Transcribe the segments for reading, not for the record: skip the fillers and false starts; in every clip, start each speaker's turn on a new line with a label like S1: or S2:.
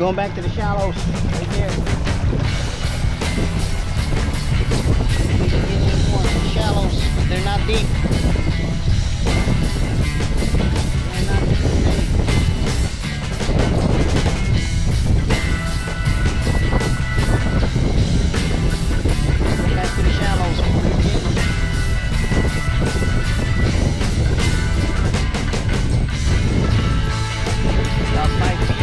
S1: going back to the shallows right there. We can get in more shallows, but they're not deep. They're not deep today. Back to the shallows. About 5 feet.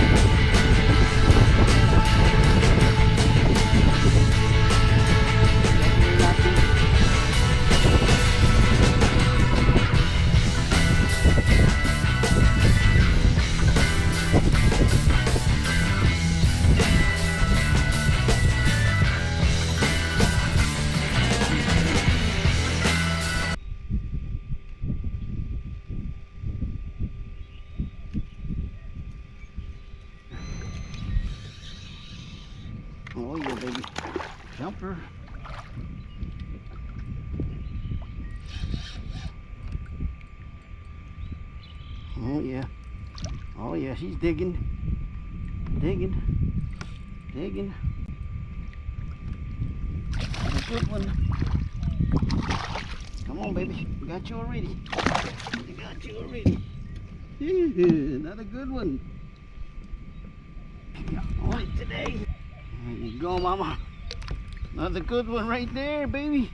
S1: Oh yeah, baby. Jumper. Oh yeah. Oh yeah, she's digging. Digging. Digging. That's a good one. Come on, baby. We got you already. We got you already. Another good one. Got on it today. There you go, mama. Another good one right there, baby.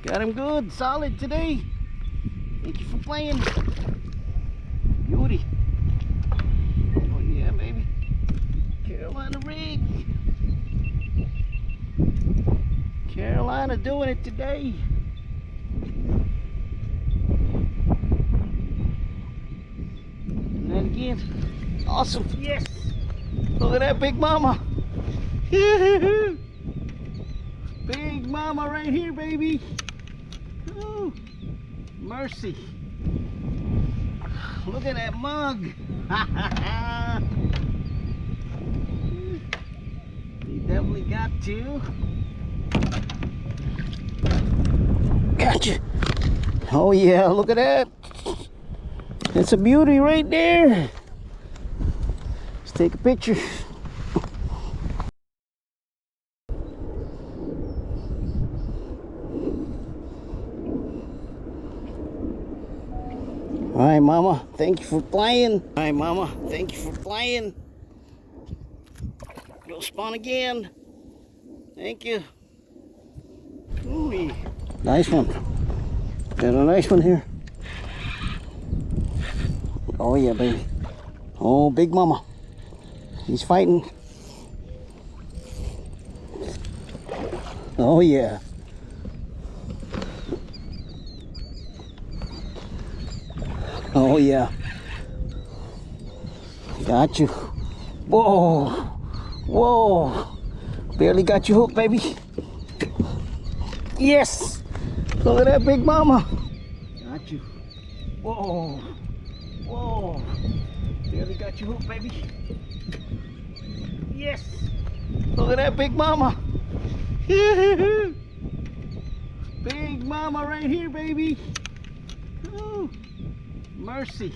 S1: Got him good, solid today. Thank you for playing. Beauty. Oh yeah, baby. Carolina rig. Carolina doing it today. And then again. Awesome. Yes. Look at that big mama. Big mama right here, baby. Ooh, mercy. Look at that mug. He definitely got you. Gotcha. Oh yeah, look at that. It's a beauty right there. Let's take a picture. All right, mama, thank you for playing. All right, mama, thank you for playing. Go spawn again. Thank you. Ooh, nice one. Got a nice one here. Oh yeah, baby. Oh, big mama. He's fighting. Oh yeah. Oh yeah. Got you. Whoa. Whoa. Barely got you hooked, baby. Yes. Look at that big mama. Got you. Whoa. Whoa. Barely got you hooked, baby. Yes. Look at that big mama. Big mama right here, baby. Ooh. Mercy.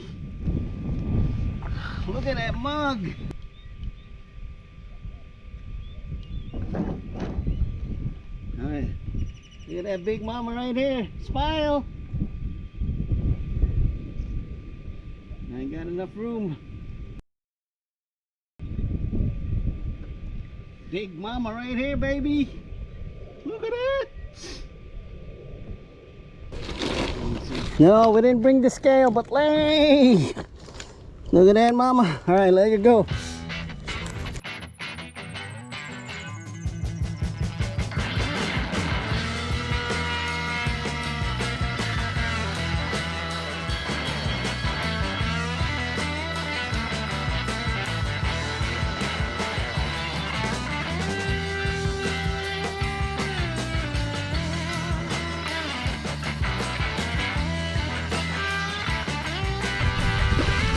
S1: Look at that mug. Alright. Look at that big mama right here. Smile. I ain't got enough room. Big mama right here, baby. Look at that. No, we didn't bring the scale, but lay. Look at that, mama. All right, let it go.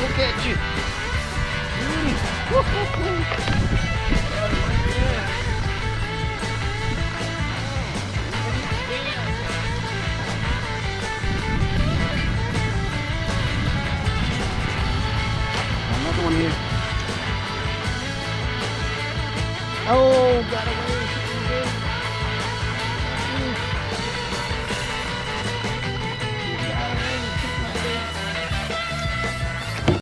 S1: Look at you. Another one here. Oh, got away.